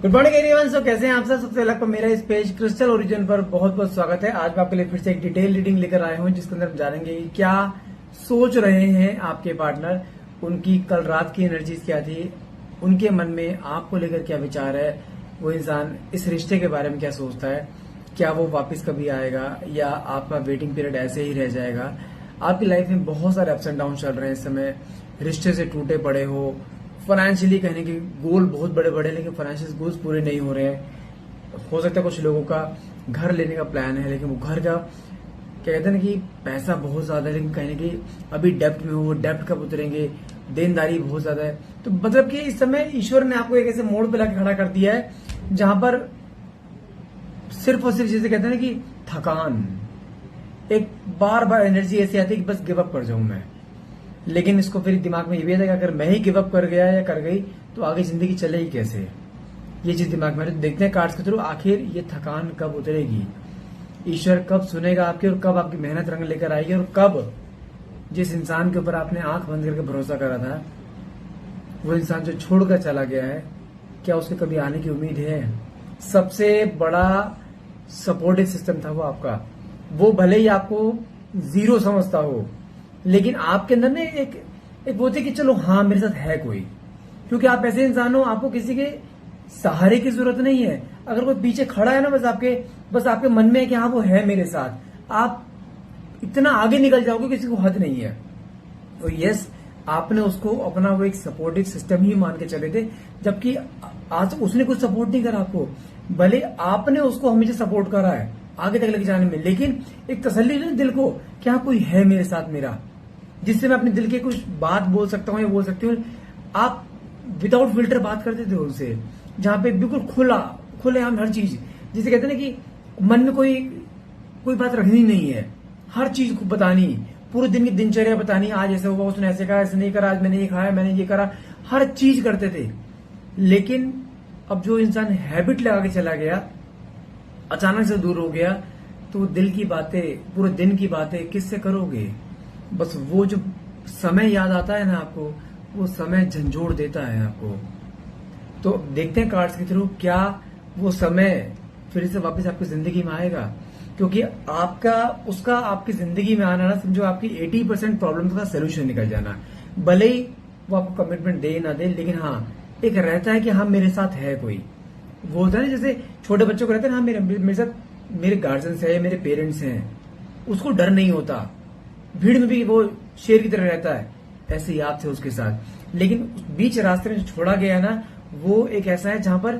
Good morning everyone. सो कैसे हैं आप सब? सबसे पहले आपको मेरा इस पेज क्रिस्टल ओरिजिन पर बहुत बहुत स्वागत है। आज मैं आपके लिए फिर से एक डिटेल रीडिंग लेकर आया हूं, जिसके अंदर हम जानेंगे कि क्या सोच रहे हैं आपके पार्टनर, उनकी कल रात की एनर्जी क्या थी, उनके मन में आपको लेकर क्या विचार है, वो इंसान इस रिश्ते के बारे में क्या सोचता है, क्या वो वापस कभी आएगा या आपका वेटिंग पीरियड ऐसे ही रह जाएगा। आपकी लाइफ में बहुत सारे अप्स एंड डाउन चल रहे हैं इस समय, रिश्ते से टूटे पड़े हो, फाइनेंशियली कहने के गोल बहुत बड़े बड़े, लेकिन फाइनेंशियल गोल्स पूरे नहीं हो रहे हैं। हो सकता है कुछ लोगों का घर लेने का प्लान है, लेकिन वो घर का क्या कहते हैं ना कि पैसा बहुत ज्यादा है, लेकिन कहने की अभी डेप्ट में हो, वो डेप्ट कब उतरेंगे, देनदारी बहुत ज्यादा है। तो मतलब कि इस समय ईश्वर ने आपको एक ऐसे मोड़ पे लाके खड़ा कर दिया है जहां पर सिर्फ और सिर्फ जैसे कहते हैं ना कि थकान, एक बार बार एनर्जी ऐसी आती है कि बस गिव अप कर जाऊं मैं। लेकिन इसको फिर दिमाग में ये भी आता है कि अगर मैं ही गिव अप कर गया या कर गई तो आगे जिंदगी चलेगी कैसे, ये चीज दिमाग में। देखते हैं कार्ड्स के थ्रू आखिर ये थकान कब उतरेगी, ईश्वर कब सुनेगा आपकी, और कब आपकी मेहनत रंग लेकर आएगी, और कब जिस इंसान के ऊपर आपने आंख बंद करके भरोसा करा था, वो इंसान जो छोड़कर चला गया है, क्या उसके कभी आने की उम्मीद है? सबसे बड़ा सपोर्टिव सिस्टम था वो आपका। वो भले ही आपको जीरो समझता हो, लेकिन आपके अंदर ना एक वो थे कि चलो हाँ मेरे साथ है कोई, क्योंकि आप ऐसे इंसान हो, आपको किसी के सहारे की जरूरत नहीं है। अगर कोई पीछे खड़ा है ना, बस आपके मन में है कि हाँ वो है मेरे साथ, आप इतना आगे निकल जाओगे किसी को हद नहीं है। तो यस, आपने उसको अपना वो एक सपोर्टिव सिस्टम ही मान के चले थे, जबकि आज उसने कुछ सपोर्ट नहीं करा आपको, भले आपने उसको हमेशा सपोर्ट करा है आगे तक लेके जाने में। लेकिन एक तसल्ली है दिल को, क्या कोई है मेरे साथ मेरा, जिससे मैं अपने दिल की कुछ बात बोल सकता हूँ या बोल सकती हूँ। आप विदाउट फिल्टर बात करते थे उनसे, जहां पे बिल्कुल खुले हम हर चीज, जिसे कहते हैं ना कि मन में कोई बात रखनी नहीं है, हर चीज को बतानी, पूरे दिन की दिनचर्या बतानी, आज ऐसे होगा, उसने ऐसे कहा, ऐसे नहीं करा, आज मैंने ये खाया, मैंने ये करा, हर चीज करते थे। लेकिन अब जो इंसान हैबिट लगा के चला गया, अचानक से दूर हो गया, तो दिल की बातें, पूरे दिन की बातें किससे करोगे? बस वो जो समय याद आता है ना आपको, वो समय झंझोड़ देता है आपको। तो देखते हैं कार्ड्स के थ्रू क्या वो समय फिर से वापस आपकी जिंदगी में आएगा, क्योंकि उसका आपकी जिंदगी में आना ना, समझो आपकी 80% प्रॉब्लम का सोल्यूशन निकल जाना। भले ही वो आपको कमिटमेंट दे ना दे, लेकिन हाँ एक रहता है कि हाँ मेरे साथ है कोई। वो होता है ना जैसे छोटे बच्चों को रहता है ना, हाँ मेरे साथ मेरे गार्जियंस है, मेरे पेरेंट्स हैं, उसको डर नहीं होता, भीड़ में भी वो शेर की तरह रहता है, ऐसे ही आप थे उसके साथ। लेकिन बीच रास्ते में जो छोड़ा गया ना, वो एक ऐसा है जहां पर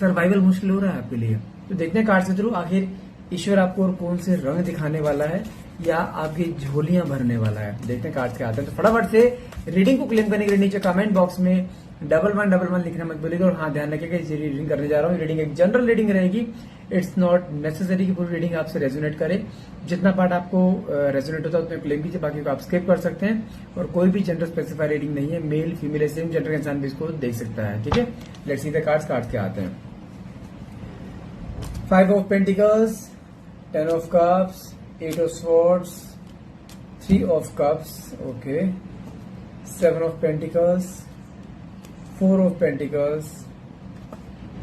सर्वाइवल मुश्किल हो रहा है आपके लिए। तो देखते हैं कार्ड्स के थ्रू आखिर ईश्वर आपको और कौन से रंग दिखाने वाला है या आपकी झोलियां भरने वाला है। देखते हैं कार्ड्स के आते हैं। तो फटाफट से रीडिंग को क्लेम करने के लिए नीचे कमेंट बॉक्स में 1111 लिखना मत भूलिएगा। और हाँ ध्यान रखिएगा, ये रीडिंग करने जा रहा हूँ, रीडिंग एक जनरल रीडिंग रहेगी। इट्स नॉट नेसेसरी कि पूरी रीडिंग आपसे रेजोनेट करे। जितना पार्ट आपको रेजोनेट होता है उतना क्लेम कीजिए, बाकी को आप स्किप कर सकते हैं। और कोई भी जेंडर स्पेसिफाइड रीडिंग नहीं है, मेल फीमेल सेम जेंडर का इंसान भी इसको देख सकता है। ठीक है, लेट्स सी द कार्ड्स के आते हैं। 5 of pentacles, 10 of cups, 8 of swords, 3 of cups, okay, 7 of pentacles, 4 of pentacles,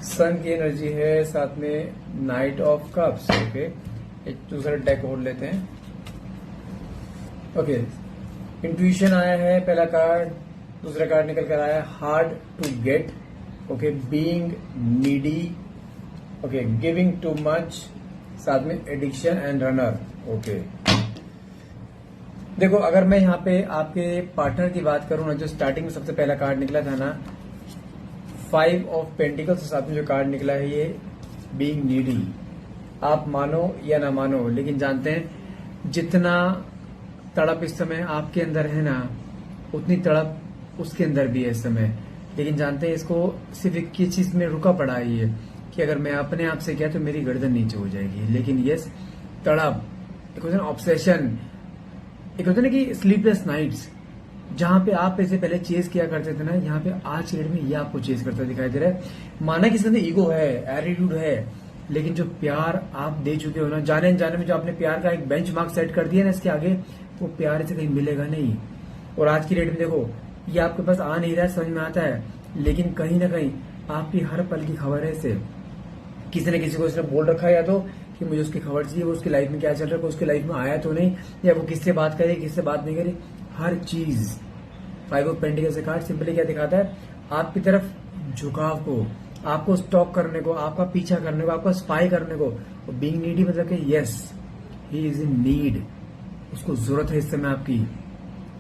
sun की एनर्जी है, साथ में नाइट ऑफ कप्स। ओके, एक दूसरा डेक और लेते हैं। ओके, इंट्यूशन आया है पहला कार्ड, दूसरा कार्ड निकल कर आया hard to get, okay, being needy, okay, giving too much, साथ में एडिक्शन एंड रनर। ओके, देखो अगर मैं यहाँ पे आपके पार्टनर की बात करूं ना, जो स्टार्टिंग में सबसे पहला कार्ड निकला था ना, 5 ऑफ पेंटिकल्स के साथ में जो कार्ड निकला है ये बीइंग नीडी। आप मानो या ना मानो, लेकिन जानते हैं जितना तड़प इस समय आपके अंदर है ना, उतनी तड़प उसके अंदर भी है इस समय। लेकिन जानते हैं इसको सिर्फ एक ही चीज में रुका पड़ा है ये, कि अगर मैं अपने आप से किया तो मेरी गर्दन नीचे हो जाएगी। लेकिन यस, तड़प, एक होता है ना ऑब्सेशन, एक होता है ना कि स्लीपलेस नाइट्स, जहां पे आप ऐसे पहले चेस किया करते थे ना, यहाँ पे आज की डेट में ये आपको चेस करता दिखाई दे रहा है। माना कि इसके अंदर ईगो है, एटीट्यूड है, लेकिन जो प्यार आप दे चुके हो ना, जाने अनजाने में जो आपने प्यार का एक बेंचमार्क सेट कर दिया ना, इसके आगे वो प्यार इसे कहीं मिलेगा नहीं। और आज की डेट में देखो, ये आपके पास आ नहीं रहा है, समझ में आता है, लेकिन कहीं ना कहीं आपकी हर पल की खबर है इसे। किसी न किसी को इसने बोल रखा है या तो कि मुझे उसकी खबर चाहिए, वो उसकी लाइफ में क्या चल रहा है, उसकी लाइफ में आया तो नहीं, या वो किससे बात करे किससे बात नहीं करे, हर चीज। 5 ऑफ पेंटिकल्स कार्ड सिंपली क्या दिखाता है, आपकी तरफ झुकाव को, आपको स्टॉक करने को, आपका पीछा करने को, आपका स्पाई करने को। बीइंग नीडी मतलब कि yes he is in need, उसको जरूरत है इस समय आपकी।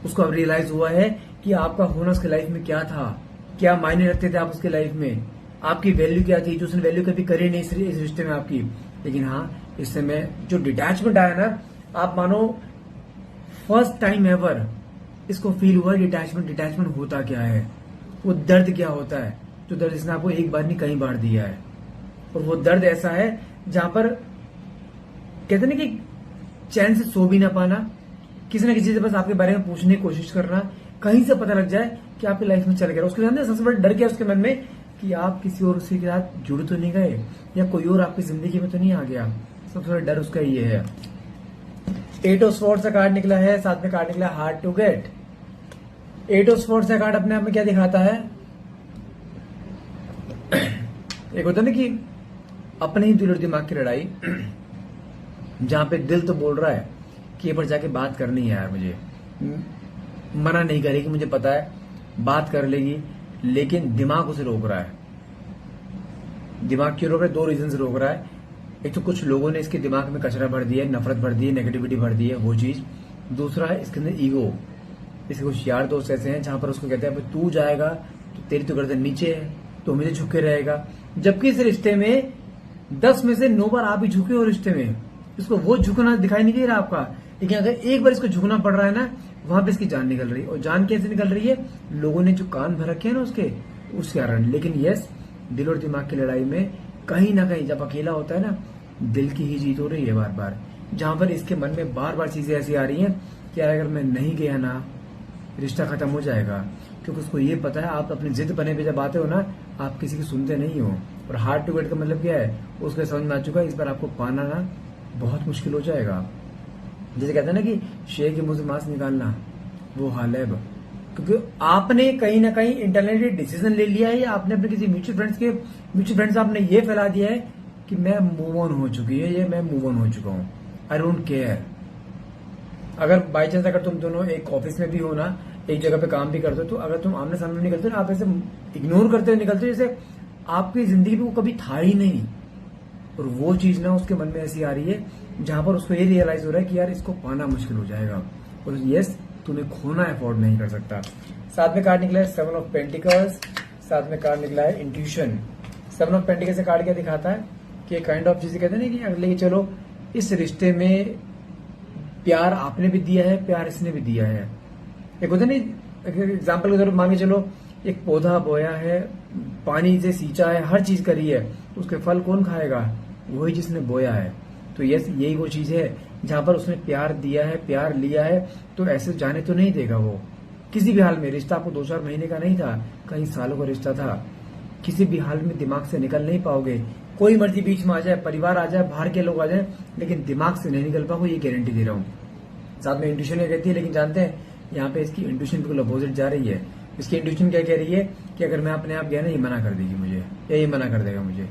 उसको अब रियलाइज हुआ है कि आपका होना उसकी लाइफ में क्या था, क्या मायने रखते थे आप उसकी लाइफ में, आपकी वैल्यू क्या थी, जो उसने वैल्यू कभी करी नहीं इस रिश्ते में आपकी। लेकिन हाँ, इस समय जो डिटैचमेंट आया ना, आप मानो फर्स्ट टाइम एवर इसको फील हुआ डिटैचमेंट होता क्या है, वो दर्द क्या होता है, जो दर्द इसने आपको एक बार नहीं कई बार दिया है। और वो दर्द ऐसा है जहां पर कहते ना कि चैन से सो भी ना पाना, किसी न किसी से बस आपके बारे में पूछने की कोशिश करना, कहीं से पता लग जाए कि आपकी लाइफ में चल गया। उसके साथ सबसे बड़ा डर क्या है उसके मन में, कि आप किसी और उसी के साथ जुड़ तो नहीं गए, या कोई और आपकी जिंदगी में तो नहीं आ गया। सबसे बड़ा डर उसका ये है। 8 ऑफ स्वॉर्ड्स का कार्ड निकला है, साथ में कार्ड निकला है hard to get. 8 of swords का कार्ड अपने आप में क्या दिखाता है, एक होता है ना कि अपने ही दिल और दिमाग की लड़ाई, जहां पे दिल तो बोल रहा है कि ये पर जाके बात करनी है यार, मुझे मना नहीं करेगी, मुझे पता है बात कर लेगी, लेकिन दिमाग उसे रोक रहा है। दिमाग क्यों रोक रहा है, 2 रीजन से रोक रहा है। एक तो कुछ लोगों ने इसके दिमाग में कचरा भर दिया है, नफरत भर दी है, नेगेटिविटी भर दी है, वो चीज। दूसरा है इसके अंदर ईगो। इसके कुछ यार दोस्त ऐसे हैं जहां पर उसको कहते हैं तू जाएगा तो तेरी तो गर्दन नीचे है, तो मुझे झुके रहेगा। जबकि इस रिश्ते में 10 में से 9 बार आप ही झुके हो रिश्ते में, इसको वो झुकना दिखाई नहीं दे रहा आपका। लेकिन अगर एक बार इसको झुकना पड़ रहा है ना, वहां पे इसकी जान निकल रही है। और जान कैसे निकल रही है, लोगों ने जो कान भर रखे हैं ना उसके कारण। लेकिन यस, दिल और दिमाग की लड़ाई में कहीं ना कहीं जब अकेला होता है ना, दिल की ही जीत हो रही है बार बार। जहां पर इसके मन में बार बार चीजें ऐसी आ रही हैं कि यार अगर मैं नहीं गया ना, रिश्ता खत्म हो जाएगा। क्योंकि उसको ये पता है आप अपनी जिद बने पे जब आते हो ना, आप किसी की सुनते नहीं हो। और हार्ड टू गेट का मतलब क्या है, उसके समझ में आ चुका है इस बार आपको पाना ना बहुत मुश्किल हो जाएगा। जैसे कहते हैं ना कि शेर के मुंह से मांस निकालना, वो हाल है अब। क्योंकि आपने कहीं ना कहीं इंटरनली डिसीजन ले लिया है, या आपने अपने किसी म्यूचुअल फ्रेंड्स आपने ये फैला दिया है कि मैं मूव ऑन हो चुकी है, ये मैं मूव ऑन हो चुका हूं, आई डोंट केयर। अगर बाई चांस अगर तुम दोनों एक ऑफिस में भी हो ना, एक जगह पे काम भी करते हो, तो अगर तुम आमने सामने निकलते हो ना, आप ऐसे इग्नोर करते हुए निकलते हो जैसे आपकी जिंदगी में वो कभी था ही नहीं। और वो चीज ना उसके मन में ऐसी आ रही है जहां पर उसको ये रियलाइज हो रहा है कि यार इसको पाना मुश्किल हो जाएगा। और यस, तुम्हें खोना अफोर्ड नहीं कर सकता। साथ में कार्ड निकला है 7 ऑफ पेंटिकल्स, साथ में कार्ड निकला है इंट्यूशन। 7 ऑफ पेंटिकल्स से कार्ड क्या दिखाता है कि काइंड ऑफ चीजें कहते हैं ना कि अगले चलो इस रिश्ते में प्यार आपने भी दिया है, प्यार इसने भी दिया है। एक होता नहीं, एग्जाम्पल के तौर पर मान के चलो एक पौधा बोया है, पानी से सींचा है, हर चीज करी है, उसके फल कौन खाएगा, वही जिसने बोया है। तो यस, यही वो चीज है जहां पर उसने प्यार दिया है, प्यार लिया है, तो ऐसे जाने तो नहीं देगा वो किसी भी हाल में। रिश्ता आपको 2-4 महीने का नहीं था, कई सालों का रिश्ता था। किसी भी हाल में दिमाग से निकल नहीं पाओगे। कोई मर्जी बीच में आ जाए, परिवार आ जाए, बाहर के लोग आ जाए, लेकिन दिमाग से नहीं निकल पाओगे, ये गारंटी दे रहा हूँ। साथ में इंट्यूशन ये कहती है, लेकिन जानते हैं यहाँ पे इसकी इंट्यूशन बिल्कुल अपोजिट जा रही है। इसकी इंट्यूशन क्या कह रही है कि अगर मैं अपने आप गया ना, ये मना कर देगी मुझे, या ये मना कर देगा मुझे,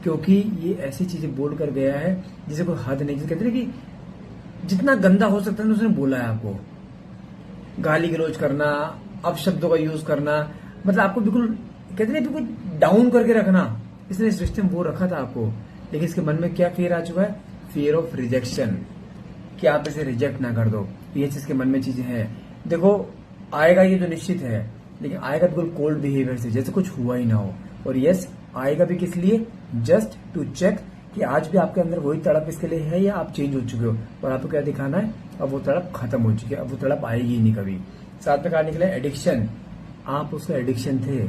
क्योंकि ये ऐसी चीजें बोल कर गया है जिसे कोई हद नहीं। जिसे कहते हैं कि जितना गंदा हो सकता है उसने बोला है आपको। गाली गलौज करना, अपशब्दों का यूज करना, मतलब आपको बिल्कुल कहते हैं बिल्कुल डाउन करके रखना। इसने इस रिश्ते में वो रखा था आपको। लेकिन इसके मन में क्या फियर आ चुका है, फियर ऑफ रिजेक्शन, कि आप इसे रिजेक्ट ना कर दो। ये चीज के मन में चीजें हैं। देखो आएगा ये तो निश्चित है, लेकिन आएगा बिल्कुल कोल्ड बिहेवियर से, जैसे कुछ हुआ ही ना हो। और यस, आएगा भी किस लिए, जस्ट टू चेक कि आज भी आपके अंदर वही तड़प इसके लिए है या आप चेंज हो चुके हो। और आपको क्या दिखाना है, अब वो तड़प खत्म हो चुकी है, अब वो तड़प आएगी ही नहीं कभी। साथ में कहा निकला एडिक्शन, आप उसका एडिक्शन थे।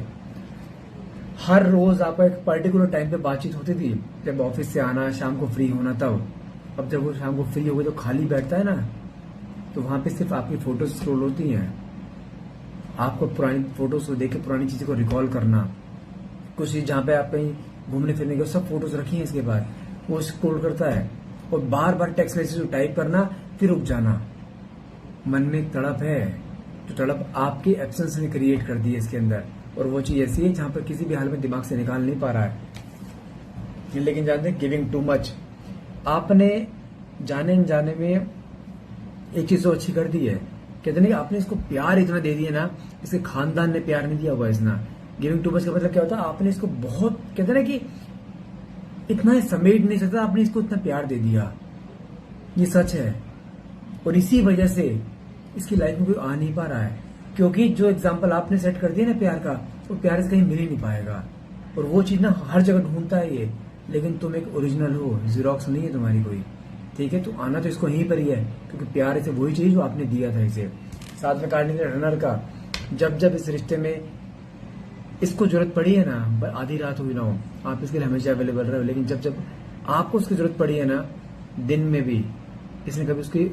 हर रोज आपका एक पर्टिकुलर टाइम पे बातचीत होती थी, जब ऑफिस से आना, शाम को फ्री होना, तब। अब जब वो शाम को फ्री हो गए तो खाली बैठता है ना, तो वहां पे सिर्फ आपकी फोटोज स्क्रॉल होती हैं। आपको पुरानी फोटोज को देख के पुरानी चीजों को रिकॉल करना, कुछ चीज जहां पे आप कहीं घूमने फिरने के सब फोटोज रखी हैं इसके बाद, वो स्क्रॉल करता है। और बार बार टेक्स्ट मैसेज टाइप करना, फिर रुक जाना। मन में एक तड़प है, जो तड़प आपके एब्सेंस ने क्रिएट कर दी है इसके अंदर। और वो चीज ऐसी है जहां पर किसी भी हाल में दिमाग से निकाल नहीं पा रहा है। लेकिन जानते हैं गिविंग टू मच, आपने जाने अनजाने में एक चीज तो अच्छी कर दी है। कहते नहीं आपने इसको प्यार इतना दे दिया ना, इसके खानदान ने प्यार नहीं दिया हुआ इतना। गिविंग टू मच का मतलब क्या होता है, आपने इसको बहुत कहते ना कि इतना समेट नहीं सकता, आपने इसको इतना प्यार दे दिया। ये सच है और इसी वजह से इसकी लाइफ में कोई आ नहीं पा रहा है, क्योंकि जो एग्जाम्पल आपने सेट कर दिया ना प्यार का, वो प्यार से कहीं मिल ही नहीं पाएगा। और वो चीज ना हर जगह ढूंढता है ये, लेकिन तुम एक ओरिजिनल हो, जीरोक्स नहीं है तुम्हारी कोई, ठीक है। तो आना तो इसको यहीं पर ही है, क्योंकि प्यार इसे वही चीज जो आपने दिया था इसे। साथ में काटने के रनर का, जब जब इस रिश्ते में इसको जरूरत पड़ी है ना, आधी रात हुई ना हो, आप इसके लिए हमेशा अवेलेबल रहे हो, लेकिन जब जब आपको उसकी जरूरत पड़ी है ना, दिन में भी इसने कभी उसकी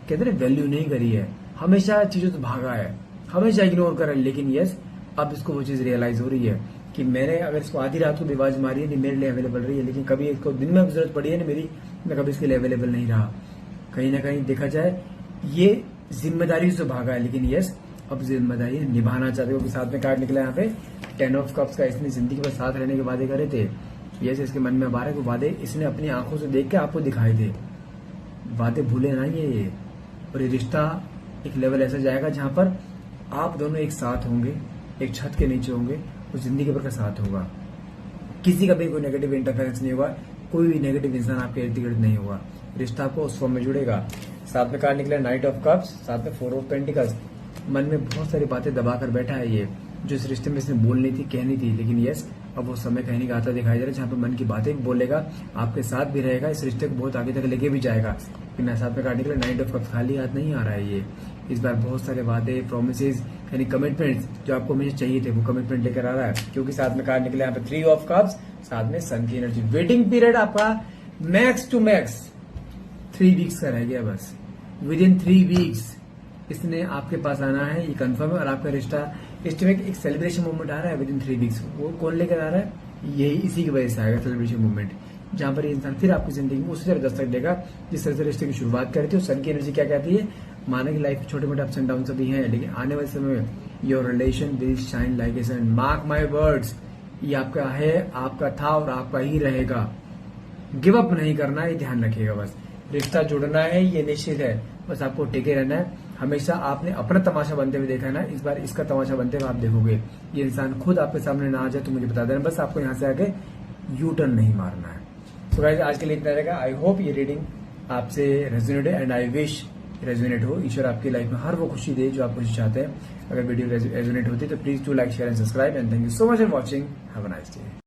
कहते ना वैल्यू नहीं करी है, हमेशा चीजों से भागा है, हमेशा इग्नोर करा है। लेकिन यस, अब इसको वो चीज रियलाइज हो रही है कि मैंने अगर इसको आधी रात को भी आवाज मारी है नहीं, मेरे लिए अवेलेबल रही है, लेकिन कभी इसको दिन में जरूरत पड़ी है ना मेरी, मैं कभी इसके लिए अवेलेबल नहीं रहा। कहीं ना कहीं देखा जाए ये जिम्मेदारी से भागा है, लेकिन यस अब जिम्मेदारी निभाना चाहते हो। साथ में कार्ड निकला यहाँ पे 10 ऑफ कप्स का। इसने जिंदगी भर साथ रहने के वादे करे थे, यस इसके मन में बार है कि वादे इसने अपनी आंखों से देख के आपको दिखाए थे, वादे भूले ना ये। और ये रिश्ता एक लेवल ऐसा जाएगा जहां पर आप दोनों एक साथ होंगे, एक छत के नीचे होंगे और जिंदगी भर का साथ होगा। किसी का भी कोई नेगेटिव इंटरफेरेंस नहीं होगा, कोई भी नेगेटिव इंसान आपके इर्द गिर्द नहीं होगा, रिश्ता आपको उस फॉर्म में जुड़ेगा। साथ में कार्ड निकला नाइट ऑफ कप्स, साथ में 4 ऑफ पेंटिकल्स। मन में बहुत सारी बातें दबा कर बैठा है ये, जो इस रिश्ते में इसने बोलनी थी, कहनी थी, लेकिन यस अब वो समय कहीं नहीं आता दिखाई दे रहा है जहां पर मन की बातें भी बोलेगा, आपके साथ भी रहेगा, इस रिश्ते को बहुत आगे तक लेके भी जाएगा। लेकिन साथ में काटने के लिए नाइट ऑफ कप्स खाली हाथ नहीं आ रहा है ये, इस बार बहुत सारे वादे, प्रोमिसेस, यानी कमिटमेंट्स जो आपको मुझे चाहिए थे वो कमिटमेंट लेकर आ रहा है। क्योंकि साथ में कार्ड निकले यहाँ पे 3 ऑफ कप्स, साथ में सन की एनर्जी। वेटिंग पीरियड आपका मैक्स टू मैक्स 3 वीक्स का रह गया बस। विद इन 3 वीक्स इसने आपके पास आना है, ये कंफर्म है। और आपका रिश्ता इस में एक सेलिब्रेशन मूवमेंट आ रहा है विद इन 3 वीक्स। वो कौन लेकर आ रहा है, यही इसी की वजह से आएगा सेलिब्रेशन मूवमेंट, जहां पर ये इंसान फिर आपकी जिंदगी में उसी तरह दस्तक देगा जिस तरह से रिश्ते की शुरुआत करती है। सन की एनर्जी क्या कहती है, माना कि लाइफ में छोटे मोटे अप्स एंड डाउन सभी हैं, लेकिन आने वाले समय में your relation will shine like a sun. Mark my words, ये आपका है, आपका था और आपका ही रहेगा। गिव अप नहीं करना, ये ध्यान रखिएगा बस। रिश्ता जुड़ना है ये निश्चित है, बस आपको टिके रहना है। हमेशा आपने अपना तमाशा बनते हुए देखा है ना, इस बार इसका तमाशा बनते हुए आप देखोगे। ये इंसान खुद आपके सामने ना आ जाए तो मुझे बता देना, बस आपको यहाँ से आके यू टर्न नहीं मारना है। सो गाइस आज के लिए इतना रहेगा। आई होप ये रीडिंग आपसे रेजोनेट है एंड आई विश रेजोनेट हो। ईश्वर आपकी लाइफ में हर वो खुशी दे जो आप खुशी चाहते हैं। अगर वीडियो रेजोनेट होती है तो please do like share and subscribe and thank you so much for watching. Have a nice day.